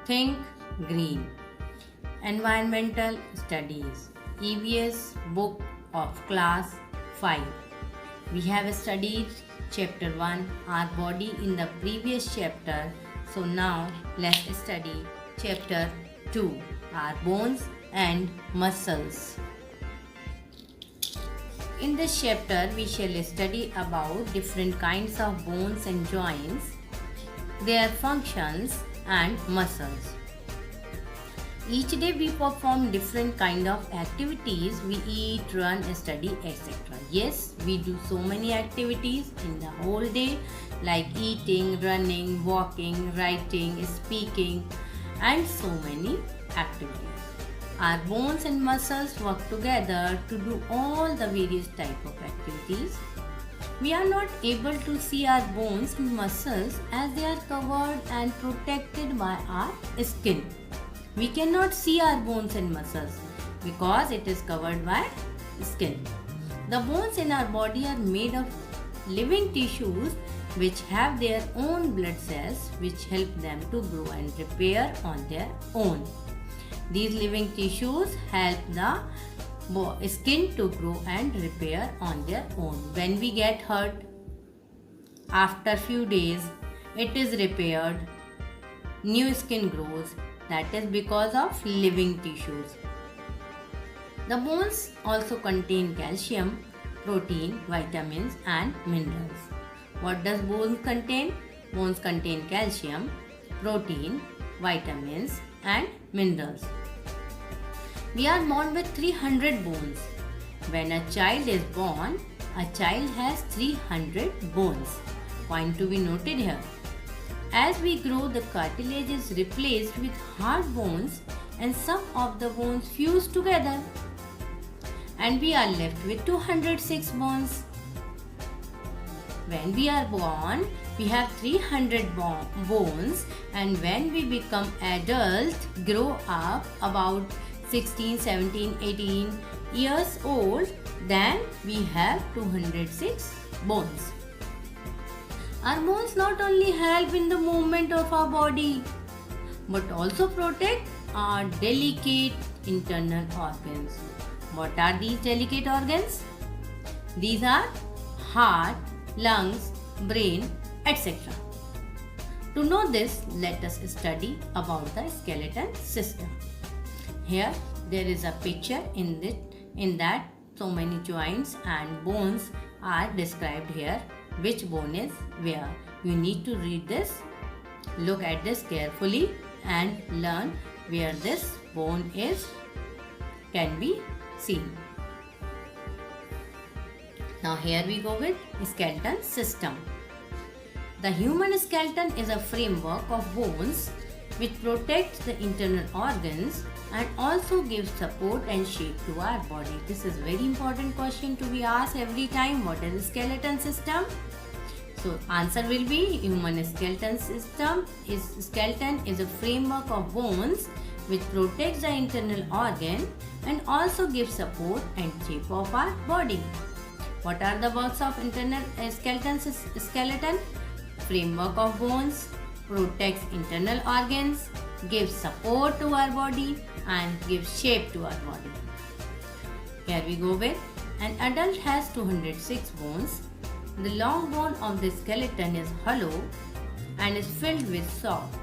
Think Green. Environmental Studies. EVS book of class 5. We have studied chapter 1, our body, in the previous chapter. So now let's study chapter 2, our bones and muscles. In this chapter we shall study about different kinds of bones and joints, their functions and muscles. Each day we perform different kind of activities. We eat, run, study, etc. Yes, we do so many activities in the whole day, like eating, running, walking, writing, speaking, and so many activities. Our bones and muscles work together to do all the various type of activities. We are not able to see our bones and muscles as they are covered and protected by our skin. We cannot see our bones and muscles because it is covered by skin. The bones in our body are made of living tissues which have their own blood cells which help them to grow and repair on their own. These living tissues help the skin to grow and repair on their own. When we get hurt, after few days it is repaired, new skin grows. That is because of living tissues. The bones also contain calcium, protein, vitamins and minerals. What does bones contain? Bones contain calcium, protein, vitamins and minerals. We are born with 300 bones. When a child is born, a child has 300 bones. Point to be noted here. As we grow, the cartilage is replaced with hard bones and some of the bones fuse together. And we are left with 206 bones. When we are born, we have 300 bones, and when we become adult, grow up about 16, 17, 18 years old, then we have 206 bones. Our bones not only help in the movement of our body, but also protect our delicate internal organs. What are these delicate organs? These are heart, lungs, brain, etc. To know this, let us study about the skeleton system. Here there is a picture in that so many joints and bones are described here. Which bone is where? You need to read this, look at this carefully and learn where this bone is can be seen. Now here we go with skeleton system. The human skeleton is a framework of bones which protects the internal organs and also gives support and shape to our body. This is very important question to be asked every time. What is a skeleton system? So answer will be human skeleton system. Skeleton is a framework of bones which protects the internal organ and also gives support and shape of our body. What are the works of internal skeleton? Framework of bones, protects internal organs, gives support to our body and gives shape to our body. Here we go with an adult has 206 bones. The long bone of the skeleton is hollow and is filled with soft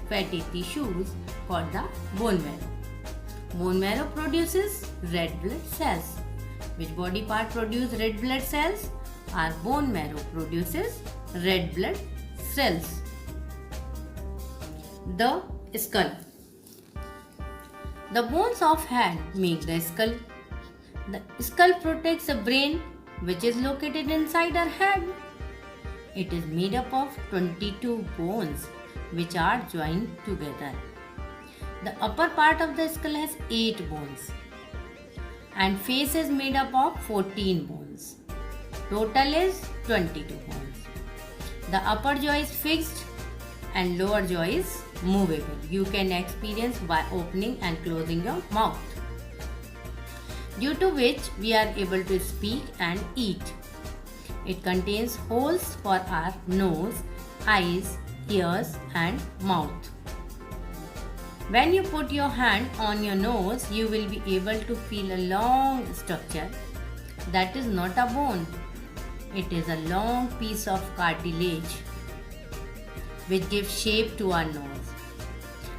fatty tissues called the bone marrow. Bone marrow produces red blood cells. Which body part produces red blood cells? Our bone marrow produces red blood cells. The skull. The bones of head make the skull. The skull protects the brain which is located inside our head. It is made up of 22 bones which are joined together. The upper part of the skull has 8 bones and face is made up of 14 bones. Total is 22 bones. The upper jaw is fixed and lower jaw is movable. You can experience by opening and closing your mouth, due to which we are able to speak and eat. It contains holes for our nose, eyes, ears and mouth. When you put your hand on your nose, you will be able to feel a long structure. That is not a bone. It is a long piece of cartilage which gives shape to our nose.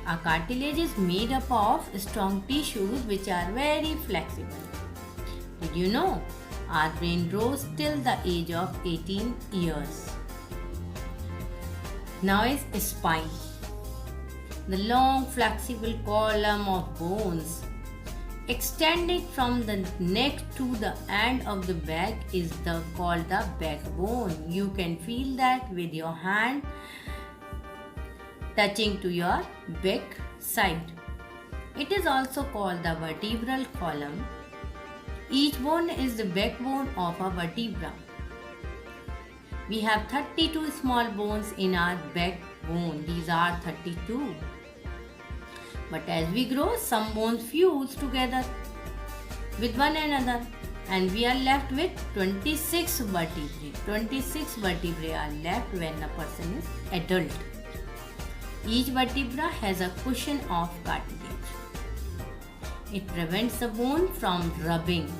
Our cartilage is made up of strong tissues which are very flexible. Did you know? Our brain grows till the age of 18 years. Now is spine. The long flexible column of bones extending from the neck to the end of the back is called the backbone. You can feel that with your hand touching to your back side. It is also called the vertebral column. Each bone is the backbone of a vertebra. We have 32 small bones in our backbone. These are 32. But as we grow, some bones fuse together with one another and we are left with 26 vertebrae. 26 vertebrae are left when a person is adult. Each vertebra has a cushion of cartilage. It prevents the bone from rubbing.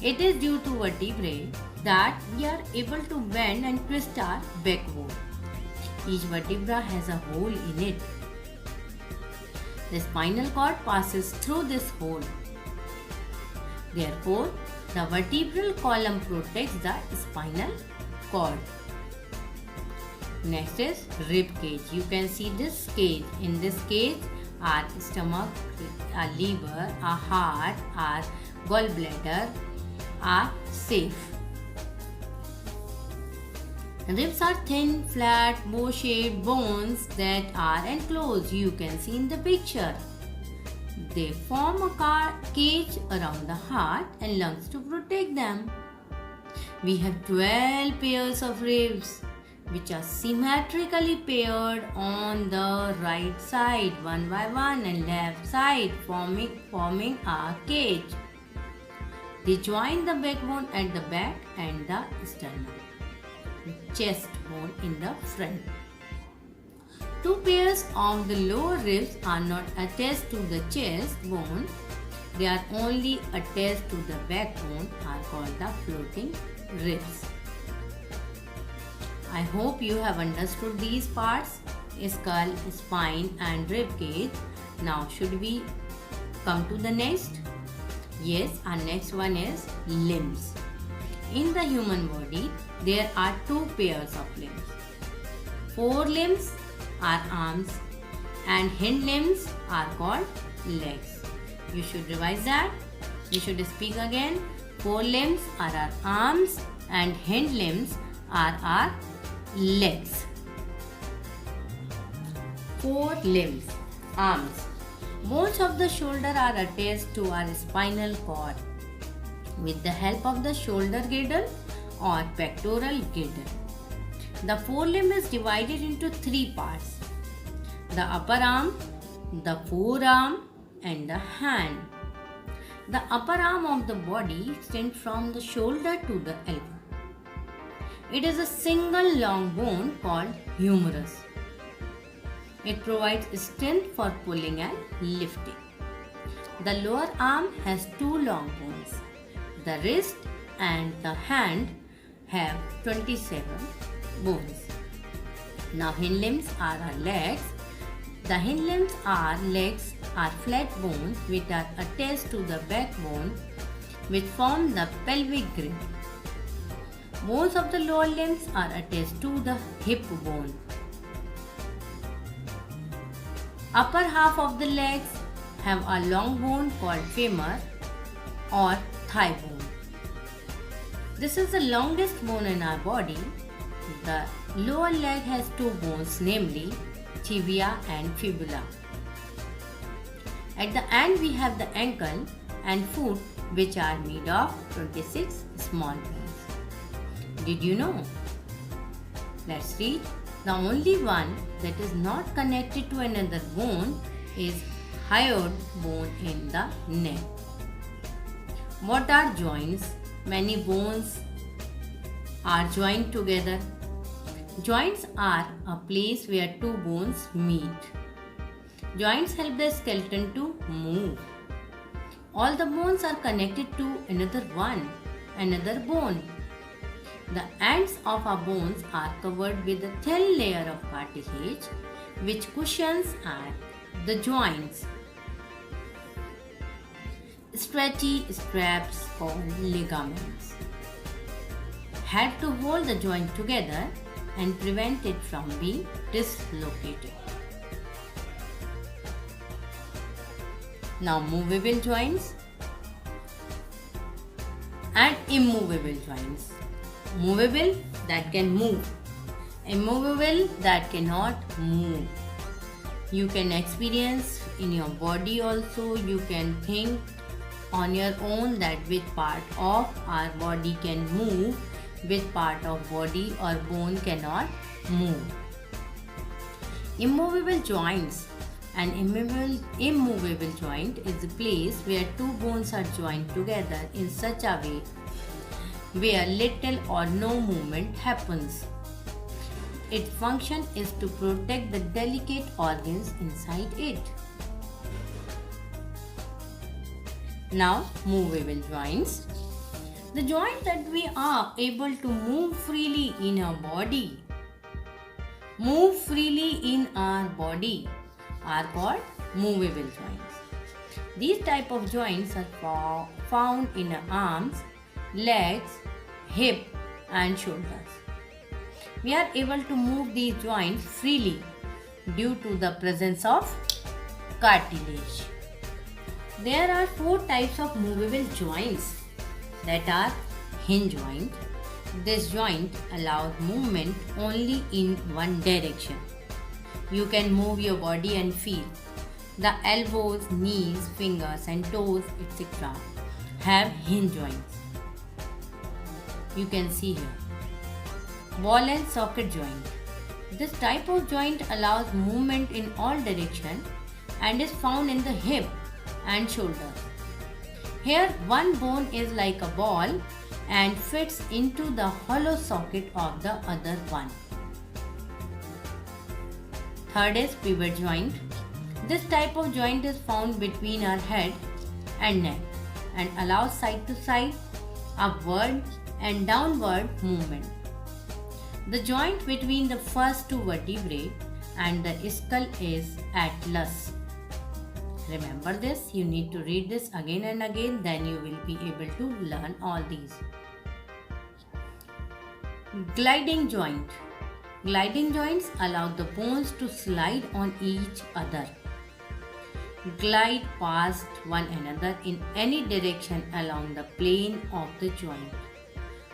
It is due to vertebrae that we are able to bend and twist our backbone. Each vertebra has a hole in it. The spinal cord passes through this hole. Therefore, the vertebral column protects the spinal cord. Next is rib cage. You can see this cage. In this cage, our stomach, our liver, our heart, our gallbladder are safe. Ribs are thin, flat, bow-shaped bones that are enclosed. You can see in the picture. They form a cage around the heart and lungs to protect them. We have 12 pairs of ribs which are symmetrically paired on the right side, one by one, and left side, forming a cage. They join the backbone at the back and the sternum. Chest bone in the front. Two pairs of the lower ribs are not attached to the chest bone. They are only attached to the backbone, are called the floating ribs. I hope you have understood these parts: skull, spine and rib cage. Now should we come to the next? Yes, our next one is limbs. In the human body, there are two pairs of limbs. Four limbs are arms and hind limbs are called legs. You should revise that. You should speak again. Four limbs are our arms and hind limbs are our legs. Four limbs, arms. Bones of the shoulder are attached to our spinal cord with the help of the shoulder girdle or pectoral girdle. The forelimb is divided into three parts: the upper arm, the forearm and the hand. The upper arm of the body extends from the shoulder to the elbow. It is a single long bone called humerus. It provides strength for pulling and lifting. The lower arm has two long bones. The wrist and the hand have 27 bones. Now hind limbs are our legs. The hind limbs are legs are flat bones which are attached to the backbone which form the pelvic grid. Bones of the lower limbs are attached to the hip bone. Upper half of the legs have a long bone called femur or thigh bone. This is the longest bone in our body. The lower leg has two bones, namely tibia and fibula. At the end we have the ankle and foot, which are made of 26 small bones. Did you know? Let's read. The only one that is not connected to another bone is hyoid bone in the neck. What are joints? Many bones are joined together. Joints are a place where two bones meet. Joints help the skeleton to move. All the bones are connected to another bone. The ends of our bones are covered with a thin layer of cartilage which cushions at the joints. Stretchy straps called ligaments help to hold the joint together and prevent it from being dislocated. Now, movable joints and immovable joints. Movable, that can move. Immovable, that cannot move. You can experience in your body also. You can think on your own that which part of our body can move, which part of body or bone cannot move. Immovable joints. An immovable joint is a place where two bones are joined together in such a way where little or no movement happens. Its function is to protect the delicate organs inside it. Now, movable joints. The joints that we are able to move freely in our body, are called movable joints. These type of joints are found in arms, legs, hip and shoulders. We are able to move these joints freely due to the presence of cartilage. There are 4 types of movable joints that are hinge joint. This joint allows movement only in one direction. You can move your body and feel. The elbows, knees, fingers and toes, etc. have hinge joints. You can see here. Ball and socket joint. This type of joint allows movement in all directions and is found in the hip and shoulder. Here one bone is like a ball and fits into the hollow socket of the other one. Third is pivot joint. This type of joint is found between our head and neck and allows side to side, upward and downward movement. The joint between the first 2 vertebrae and the skull is atlas. Remember this, you need to read this again and again, then you will be able to learn all these. Gliding joint. Gliding joints allow the bones to slide on each other. Glide past one another in any direction along the plane of the joint,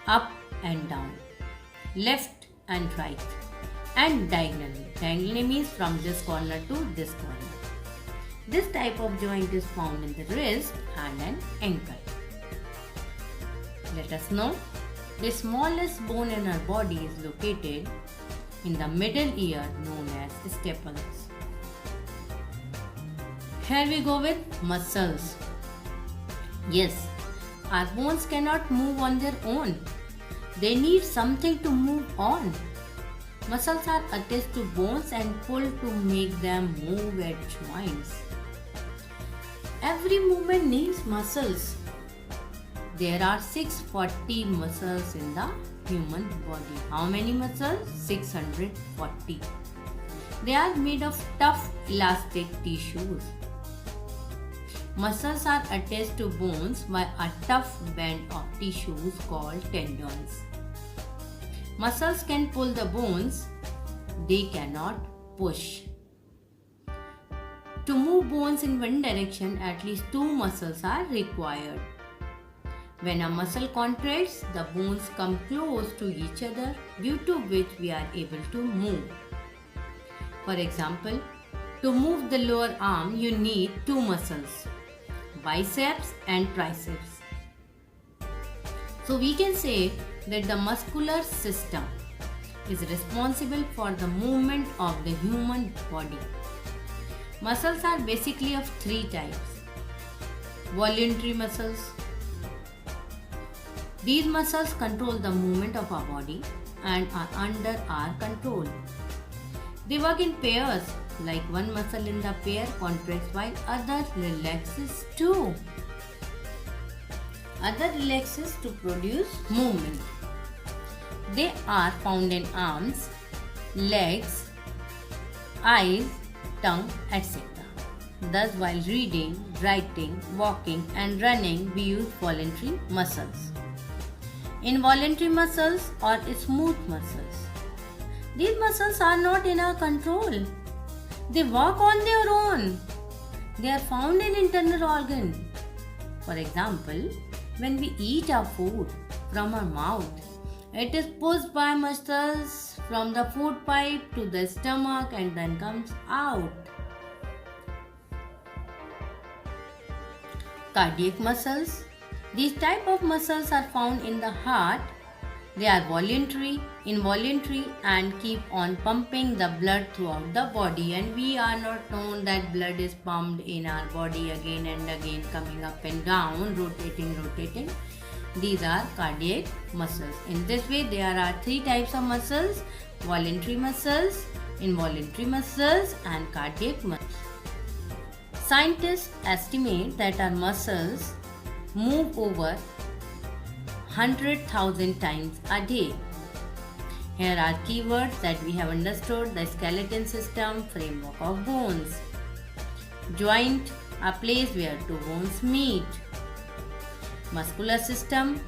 up and down, left and right, and diagonally. Diagonally means from this corner to this corner. This type of joint is found in the wrist and an ankle. Let us know, the smallest bone in our body is located in the middle ear known as staples. Here we go with muscles. Yes, our bones cannot move on their own. They need something to move on. Muscles are attached to bones and pulled to make them move at joints. Every movement needs muscles. There are 640 muscles in the human body. How many muscles? 640. They are made of tough elastic tissues. Muscles are attached to bones by a tough band of tissues called tendons. Muscles can pull the bones, they cannot push. To move bones in one direction, at least 2 muscles are required. When a muscle contracts, the bones come close to each other, due to which we are able to move. For example, to move the lower arm, you need 2 muscles, biceps and triceps. So we can say that the muscular system is responsible for the movement of the human body. Muscles are basically of 3 types. Voluntary muscles. These muscles control the movement of our body and are under our control. They work in pairs like one muscle in the pair contracts while other relaxes too. Other relaxes to produce movement. They are found in arms, legs, eyes, tongue, etc. Thus, while reading, writing, walking and running, we use voluntary muscles. Involuntary muscles or smooth muscles. These muscles are not in our control. They work on their own. They are found in internal organs. For example, when we eat our food from our mouth, it is pushed by muscles from the food pipe to the stomach and then comes out. Cardiac muscles. These type of muscles are found in the heart. They are voluntary, involuntary and keep on pumping the blood throughout the body, and we are not known that blood is pumped in our body again and again, coming up and down, rotating. These are cardiac muscles. In this way, there are three types of muscles: voluntary muscles, involuntary muscles and cardiac muscles. Scientists estimate that our muscles move over 100,000 times a day. Here are keywords that we have understood: the skeleton system, framework of bones. Joint, a place where two bones meet. Muscular system,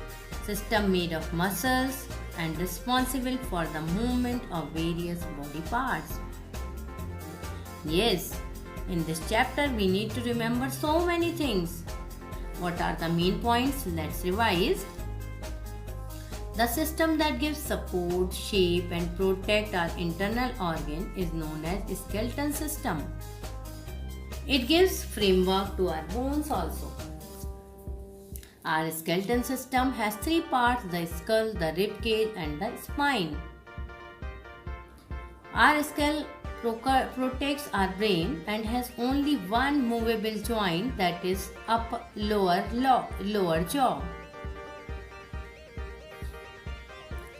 system made of muscles and responsible for the movement of various body parts. Yes, in this chapter we need to remember so many things. What are the main points? Let's revise. The system that gives support, shape and protect our internal organ is known as skeleton system. It gives framework to our bones also. Our skeleton system has three parts: the skull, the rib cage and the spine. Our skull protects our brain and has only one movable joint, that is lower jaw.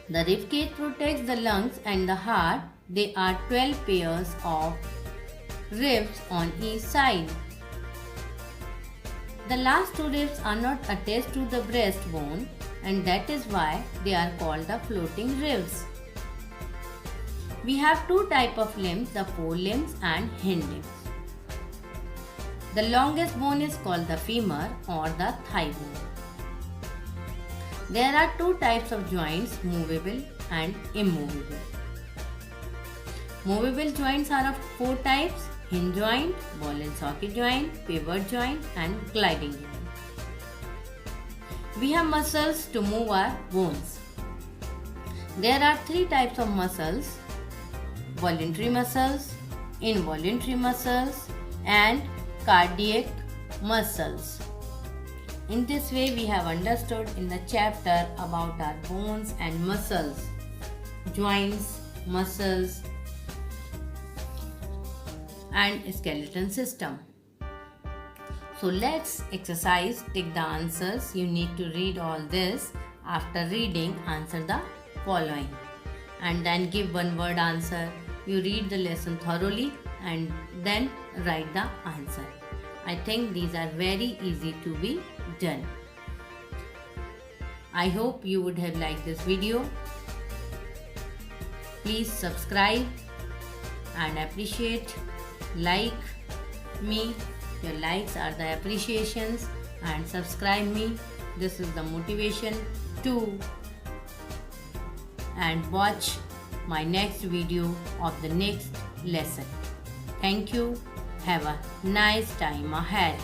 The rib cage protects the lungs and the heart. There are 12 pairs of ribs on each side. The last two ribs are not attached to the breastbone, and that is why they are called the floating ribs. We have two types of limbs, the forelimbs and hind limbs. The longest bone is called the femur or the thigh bone. There are two types of joints, movable and immovable. Movable joints are of four types: hinge joint, ball and socket joint, pivot joint and gliding joint. We have muscles to move our bones. There are three types of muscles: voluntary muscles, involuntary muscles and cardiac muscles. In this way, we have understood in the chapter about our bones and muscles, joints, muscles and skeleton system. So let's exercise, take the answers. You need to read all this. After reading, answer the following and then give one word answer. You read the lesson thoroughly and then write the answer. I think these are very easy to be done. I hope you would have liked this video. Please subscribe and appreciate. Like me. Your likes are the appreciations, and subscribe me. This is the motivation to and watch my next video of the next lesson. Thank you. Have a nice time ahead.